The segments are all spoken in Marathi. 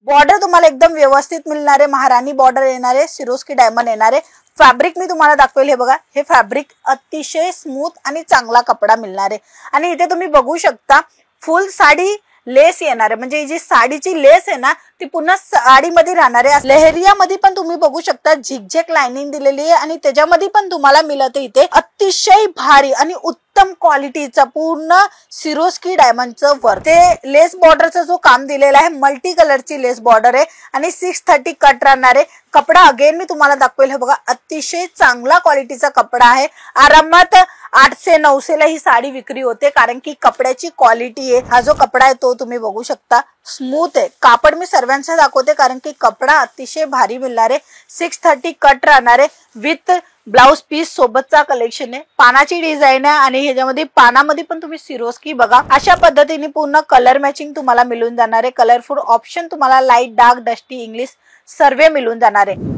बॉर्डर तुम्हाला एकदम व्यवस्थित मिळणार आहे, महाराणी बॉर्डर येणार आहे, सिरोस्की डायमंड येणार आहे। फॅब्रिक मी तुम्हाला दाखवेल, हे बघा, हे फॅब्रिक अतिशय स्मूथ आणि चांगला कपडा मिळणार आहे। आणि इथे तुम्ही बघू शकता फुल साडी लेस येणार आहे, म्हणजे जी साडीची लेस आहे ना ती पुन्हा साडीमध्ये राहणार आहे। लेहरियामध्ये पण तुम्ही बघू शकता झिगझॅग लाइनिंग दिलेली आहे आणि त्याच्यामध्ये पण तुम्हाला मिळत इथे अतिशय भारी आणि उत्तम क्वालिटीचा पूर्ण सिरोस्की डायमंडचं वर्क। ते लेस बॉर्डरचा जो काम दिलेला आहे मल्टी कलरची लेस बॉर्डर आहे आणि 630 कट राहणार आहे। कपडा अगेन मी तुम्हाला दाखवेल, हे बघा, अतिशय चांगला क्वालिटीचा कपडा आहे। आरामात 800 900 ला ही साडी विक्री होते, कारण की कपड्याची क्वालिटी आहे। हा जो कपडा आहे तो तुम्ही बघू शकता स्मूथ आहे। कापड मी सर्वांना दाखवते कारण की कपडा अतिशय भारी मिळणार आहे। 630 कट राहणार आहे विथ ब्लाउज पीस सोबतचा कलेक्शन आहे। पानाची डिझाईन आहे आणि ह्याच्यामध्ये पानामध्ये पण तुम्ही सिरोस्की बघा, अशा पद्धतीने पूर्ण कलर मॅचिंग तुम्हाला मिळून जाणार आहे। कलरफुल ऑप्शन तुम्हाला लाईट डार्क डस्टी इंग्लिश सर्व मिळून जाणार आहे।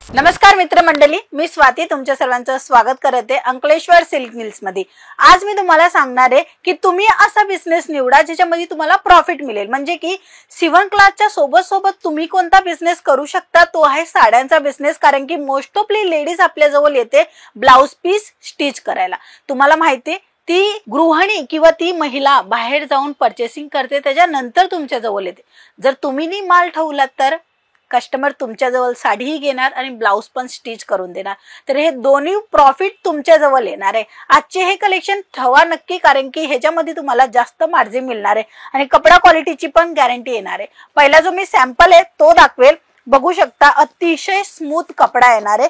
नमस्कार मित्रमंडळी, मी स्वाती तुमच्या सर्वांचं स्वागत करते अंकलेश्वर सिल्क मिल्स मध्ये। आज मी तुम्हाला सांगणार आहे की तुम्ही असा बिझनेस निवडा ज्याच्यामध्ये तुम्हाला प्रॉफिट मिळेल। म्हणजे की सिवन क्लासच्या सोबत सोबत तुम्ही कोणता बिझनेस करू शकता, तो आहे साड्यांचा बिझनेस। कारण की मोस्ट ऑफली लेडीज आपल्या जवळ येते ब्लाउज पीस स्टिच करायला। तुम्हाला माहिती ती गृहिणी किंवा ती महिला बाहेर जाऊन परचेसिंग करते, त्याच्यानंतर तुमच्या जवळ येते। जर तुम्ही नी माल ठेवलात तर कस्टमर तुमच्या जवळ साडीही घेणार आणि ब्लाउज पण स्टिच करून देणार, तर हे दोन्ही प्रॉफिट तुमच्या जवळ येणार आहे। आजचे हे कलेक्शन ठेवा नक्की, कारण की ह्याच्यामध्ये तुम्हाला जास्त मार्जिन मिळणार आहे आणि कपडा क्वालिटीची पण गॅरंटी येणार आहे। पहिला जो मी सॅम्पल आहे तो दाखवेल, बघू शकता अतिशय स्मूथ कपडा येणार आहे।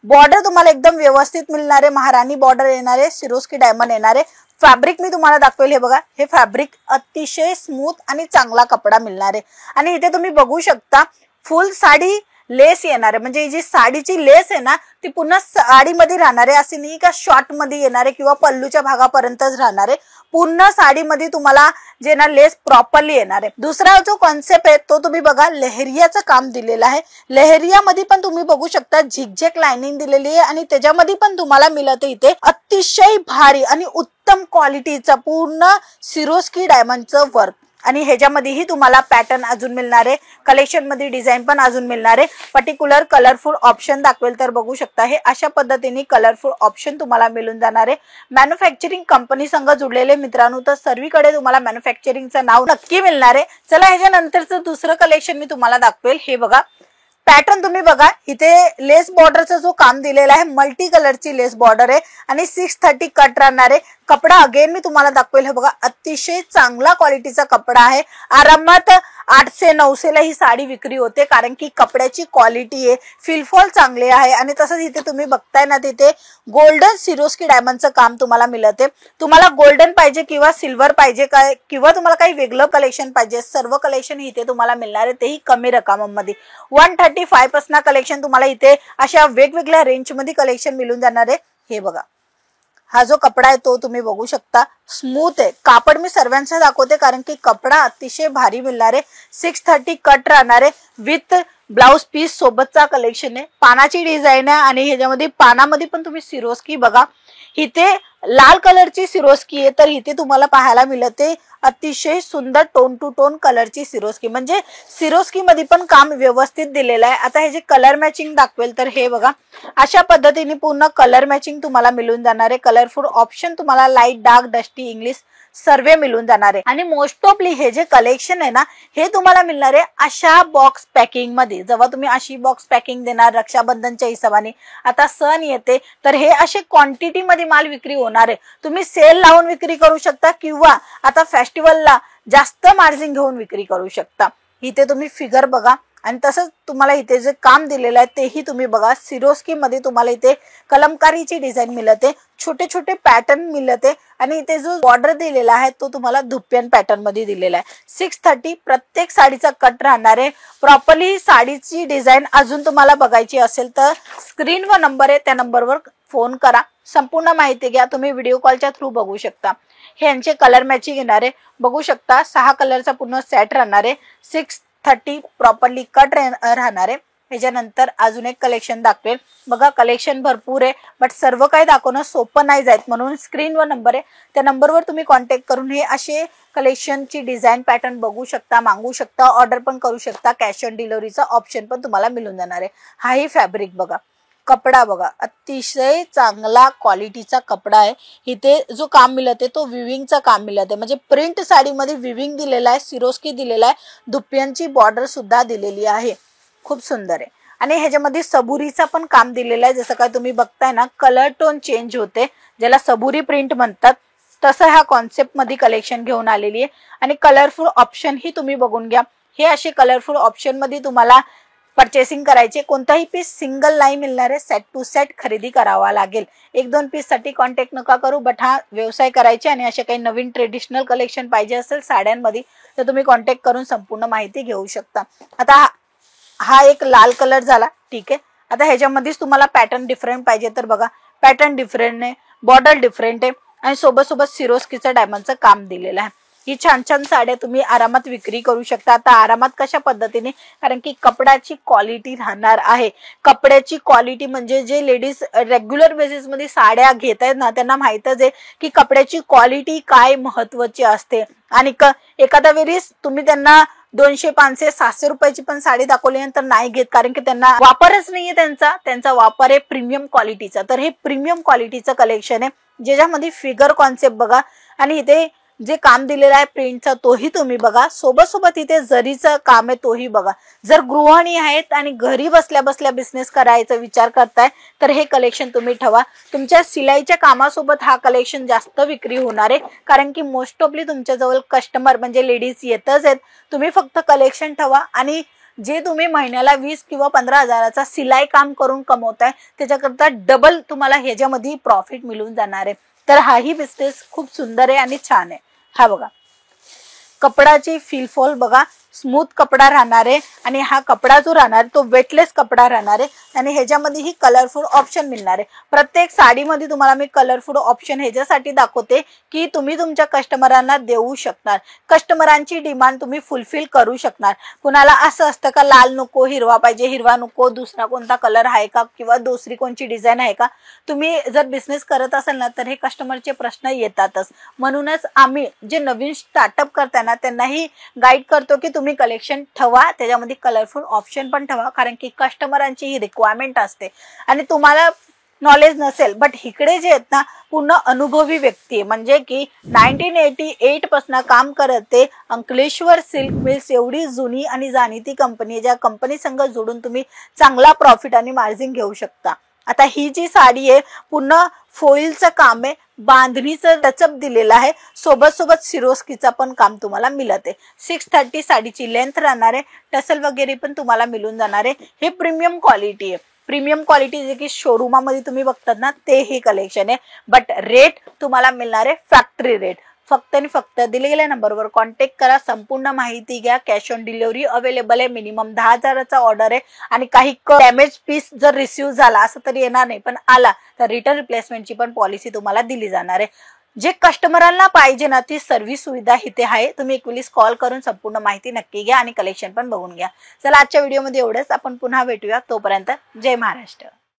बॉर्डर तुम्हाला एकदम व्यवस्थित मिळणार आहे, महाराणी बॉर्डर येणार आहे, सिरोस्की डायमंड येणार आहे। फॅब्रिक मी तुम्हाला दाखवेल, हे बघा, हे फॅब्रिक अतिशय स्मूथ आणि चांगला कपडा मिळणार आहे। आणि इथे तुम्ही बघू शकता फुल साडी लेस येणार आहे, म्हणजे जी साडीची लेस आहे ना ती पुन्हा साडीमध्ये राहणार आहे, असे नाही का शॉर्ट मध्ये येणार आहे किंवा पल्लूच्या भागापर्यंतच राहणार आहे। पूर्ण साडीमध्ये तुम्हाला जे ना लेस प्रॉपरली येणार आहे। दुसरा जो कॉन्सेप्ट आहे तो तुम्ही बघा, लेहरियाचं काम दिलेलं आहे। लेहरियामध्ये पण तुम्ही बघू शकता झिगझॅग लाइनिंग दिलेली आहे आणि त्याच्यामध्ये पण तुम्हाला मिळत इथे अतिशय भारी आणि उत्तम क्वालिटीचा पूर्ण सिरोस्की डायमंडचं वर्क। आणि ह्याच्यामध्येही तुम्हाला पॅटर्न अजून मिळणार आहे, कलेक्शन मध्ये डिझाईन पण अजून मिळणार आहे। पर्टिक्युलर कलरफुल ऑप्शन दाखवेल तर बघू शकता, हे अशा पद्धतीने कलरफुल ऑप्शन तुम्हाला मिळून जाणार आहे। मॅन्युफॅक्चरिंग कंपनी संग जुडलेले मित्रांनो, तर सर्वीकडे तुम्हाला मॅन्युफॅक्चरिंगचं नाव नक्की मिळणार आहे। चला ह्याच्यानंतरचं दुसरं कलेक्शन मी तुम्हाला दाखवेल, हे बघा, पॅटर्न तुम्ही बघा, इथे लेस बॉर्डरचा जो काम दिलेला आहे मल्टी कलरची लेस बॉर्डर आहे आणि 630 कट राहणार आहे। कपडा अगेन मी तुम्हाला दाखवेल, हे बघा, अतिशय चांगला क्वालिटीचा कपडा आहे। आरामात 800 900 ला ही साडी विक्री होते, कारण की कपड्याची क्वालिटी आहे, फिलफॉल चांगले आहे। आणि तसंच इथे तुम्ही बघताय ना, तिथे गोल्डन सिरोस्की डायमंडचं काम तुम्हाला मिळते। तुम्हाला गोल्डन पाहिजे किंवा सिल्वर पाहिजे काय किंवा तुम्हाला काही वेगळं कलेक्शन पाहिजे, सर्व कलेक्शन इथे तुम्हाला मिळणार आहे, तेही कमी रकमांमध्ये। 135 पासून कलेक्शन तुम्हाला इथे अशा वेगवेगळ्या रेंज मध्ये कलेक्शन मिळून जाणार आहे। हे बघा, हा जो कपडा आहे तो तुम्ही बघू शकता स्मूथ आहे। कापड मी सर्वांना दाखवते कारण की कपडा अतिशय भारी मिळणार आहे। 630 कट राहणार आहे विथ ब्लाउज पीस सोबतचा कलेक्शन आहे। पानाची डिझाईन आहे आणि ह्याच्यामध्ये पानामध्ये पण तुम्ही सिरोस्की बघा, इथे लाल कलरची सिरोस्की आहे, तर इथे तुम्हाला पाहायला मिळते अतिशय सुंदर टोन टू टोन कलरची सिरोस्की, म्हणजे सिरोस्की मध्ये पण काम व्यवस्थित दिलेलं आहे। आता हे जे कलर मॅचिंग दाखवेल तर हे बघा, अशा पद्धतीने पूर्ण कलर मॅचिंग तुम्हाला मिळून जाणार आहे। कलरफुल ऑप्शन तुम्हाला लाईट डार्क डस्टी इंग्लिश सर्व मिळून जाणार आहे। आणि मोस्ट ऑफली हे जे कलेक्शन आहे ना हे तुम्हाला मिळणार आहे अशा बॉक्स पॅकिंग मध्ये। जेव्हा तुम्ही अशी बॉक्स पॅकिंग देणार रक्षाबंधनच्या हिशोबाने, आता सण येते तर हे असे क्वांटिटी मध्ये माल विक्री होणार आहे। तुम्ही सेल लावून विक्री करू शकता किंवा आता फेस्टिवलला जास्त मार्जिन घेऊन विक्री करू शकता। इथे तुम्ही फिगर बघा आणि तसंच तुम्हाला इथे जे काम दिलेलं आहे तेही तुम्ही बघा। सिरोस्की मध्ये तुम्हाला इथे कलमकारीची डिझाईन मिळते, छोटे छोटे पॅटर्न मिळते आणि इथे जो बॉर्डर दिलेला आहे तो तुम्हाला धुप्प्यान पॅटर्न मध्ये दिलेला आहे। 630 प्रत्येक साडीचा कट राहणार आहे। प्रॉपरली साडीची डिझाईन अजून तुम्हाला बघायची असेल तर स्क्रीनवर नंबर आहे, त्या नंबरवर फोन करा, संपूर्ण माहिती घ्या। तुम्ही व्हिडिओ कॉलच्या थ्रू बघू शकता। हे यांचे कलर मॅचिंग येणार आहे, बघू शकता 6 कलरचा पूर्ण सेट राहणार आहे। 630 प्रॉपरली कट राहणार आहे। ह्याच्यानंतर अजून एक कलेक्शन दाखवेल बघा. कलेक्शन भरपूर आहे बट सर्व काही दाखवणं सोपं नाही जात, म्हणून स्क्रीनवर नंबर आहे, त्या नंबरवर तुम्ही कॉन्टॅक्ट करून हे असे कलेक्शनची डिझाईन पॅटर्न बघू शकता, मागवू शकता, ऑर्डर पण करू शकता. कॅश ऑन डिलिव्हरीचा ऑप्शन पण तुम्हाला मिळून जाणार आहे. हाही फॅब्रिक बघा, कपडा बघा, अतिशय चांगला क्वालिटीचा कपडा आहे. इथे जो काम मिळते तो विविंगचा काम मिळते, म्हणजे प्रिंट साडीमध्ये विविंग दिलेला आहे, सिरोस्की दिलेला आहे, दुप्प्यांची बॉर्डर सुद्धा दिलेली आहे. खूप सुंदर आहे. आणि ह्याच्यामध्ये सबुरीचा पण काम दिलेला आहे. जसं काय तुम्ही बघताय ना, कलर टोन चेंज होते, ज्याला सबुरी प्रिंट म्हणतात, तसं ह्या कॉन्सेप्ट मध्ये कलेक्शन घेऊन आलेली आहे. आणि कलरफुल ऑप्शन ही तुम्ही बघून घ्या. हे असे कलरफुल ऑप्शन मध्ये तुम्हाला परचेसिंग करायचे, कोणताही पीस सिंगल नाही मिळणार आहे, सेट टू सेट खरेदी करावा लागेल. 1-2 पीस साठी कॉन्टॅक्ट नका करू, बट हा व्यवसाय करायचे आणि असे काही नवीन ट्रेडिशनल कलेक्शन पाहिजे असेल साड्यांमध्ये तर तुम्ही कॉन्टॅक्ट करून संपूर्ण माहिती घेऊ शकता. आता हा एक लाल कलर झाला, ठीक आहे. आता ह्याच्यामध्येच तुम्हाला पॅटर्न डिफरंट पाहिजे तर बघा, पॅटर्न डिफरंट आहे, बॉर्डर डिफरंट आहे आणि सोबत सिरोस्कीचं डायमंडचं काम दिलेलं आहे. ही छान छान साड्या तुम्ही आरामात विक्री करू शकता. आता आरामात कशा पद्धतीने, कारण की कपड्याची क्वालिटी राहणार आहे. कपड्याची क्वालिटी म्हणजे जे लेडीज रेग्युलर बेसिस मध्ये साड्या घेत आहेत ना, त्यांना माहितच आहे की कपड्याची क्वालिटी काय महत्वाची असते. आणि एखाद्या वेळेस तुम्ही त्यांना 200, 500, 700 रुपयाची पण साडी दाखवल्यानंतर नाही घेत, कारण की त्यांना वापरच नाहीये, त्यांचा वापर आहे प्रीमियम क्वालिटीचा. तर हे प्रीमियम क्वालिटीचं कलेक्शन आहे, ज्याच्यामध्ये फिगर कॉन्सेप्ट बघा आणि इथे जे काम दिलेलं आहे प्रिंटचा तोही तुम्ही बघा, सोबत इथे जरीचं काम आहे तोही बघा. जर गृहिणी आहेत आणि घरी बसल्या बसल्या बिझनेस करायचा विचार करताय तर हे कलेक्शन तुम्ही ठेवा. तुमच्या सिलाईच्या कामासोबत हा कलेक्शन जास्त विक्री होणार आहे, कारण की मोस्ट ऑफली तुमच्याजवळ कस्टमर म्हणजे लेडीज येतच आहेत. तुम्ही फक्त कलेक्शन ठेवा आणि जे तुम्ही महिन्याला 20 किंवा 15 हजाराचा सिलाई काम करून कमवताय त्याच्याकरता डबल तुम्हाला ह्याच्यामध्ये प्रॉफिट मिळून जाणार आहे. तर हाही बिझनेस खूप सुंदर आहे आणि छान आहे. हा बघा, कपडाची फील बघा, स्मूथ कपडा राहणार आहे आणि हा कपडा जो राहणार तो वेटलेस कपडा राहणार आहे आणि ह्याच्यामध्ये ही कलरफुल ऑप्शन मिळणार आहे. प्रत्येक साडीमध्ये तुम्हाला मी कलरफुल ऑप्शन ह्याच्यासाठी दाखवते की तुम्ही तुमच्या कस्टमरांना देऊ शकणार, कस्टमरांची डिमांड तुम्ही फुलफिल करू शकणार. कुणाला असं असतं का लाल नको, हिरवा पाहिजे, हिरवा नको, दुसरा कोणता कलर आहे का किंवा दुसरी कोणची डिझाईन आहे का. तुम्ही जर बिझनेस करत असाल ना तर हे कस्टमरचे प्रश्न येतातच. म्हणूनच आम्ही जे नवीन स्टार्टअप करताना त्यांनाही गाईड करतो की तुम्ही कलेक्शन ठेवा, त्याच्यामध्ये कलरफुल ऑप्शन पण ठेवा, कारण की कस्टमरांची ही रिक्वायरमेंट असते. आणि तुम्हाला नॉलेज नसेल बट इकडे जे आहेत ना पूर्ण अनुभवी व्यक्ती आहे, म्हणजे की 1988 पासून काम करते अंकलेश्वर सिल्क मिल्स, एवढी जुनी आणि जाणीती कंपनी आहे, ज्या कंपनी संग जोडून तुम्ही चांगला प्रॉफिट आणि मार्जिन घेऊ शकता. आता ही जी साडी आहे पूर्ण फोइलचं काम आहे, बांधणीचं टचअप दिलेलं आहे, सोबत सिरोस्कीचा पण काम तुम्हाला मिळत आहे. 630 साडीची लेंथ राहणार आहे, टसल वगैरे पण तुम्हाला मिळून जाणार आहे. हे प्रीमियम क्वालिटी आहे, प्रीमियम क्वालिटी जे की शोरूमामध्ये तुम्ही बघतात ना ते हे कलेक्शन आहे. बट रेट तुम्हाला मिळणार आहे फॅक्टरी रेट. फक्त आणि फक्त दिले गेल्या नंबरवर कॉन्टॅक्ट करा, संपूर्ण माहिती घ्या. कॅश ऑन डिलिव्हरी अवेलेबल आहे, मिनिमम 10,000चा ऑर्डर आहे आणि काही डॅमेज पीस जर रिसिव्ह झाला असं तरी येणार नाही, पण आला तर रिटर्न रिप्लेसमेंटची पण पॉलिसी तुम्हाला दिली जाणार आहे. जे कस्टमरांना पाहिजे ना ती सर्व्हिस सुविधा इथे आहे. तुम्ही एक वेळेस कॉल करून संपूर्ण माहिती नक्की घ्या आणि कलेक्शन पण बघून घ्या. चला आजच्या व्हिडिओमध्ये एवढंच, आपण पुन्हा भेटूया. तोपर्यंत जय महाराष्ट्र.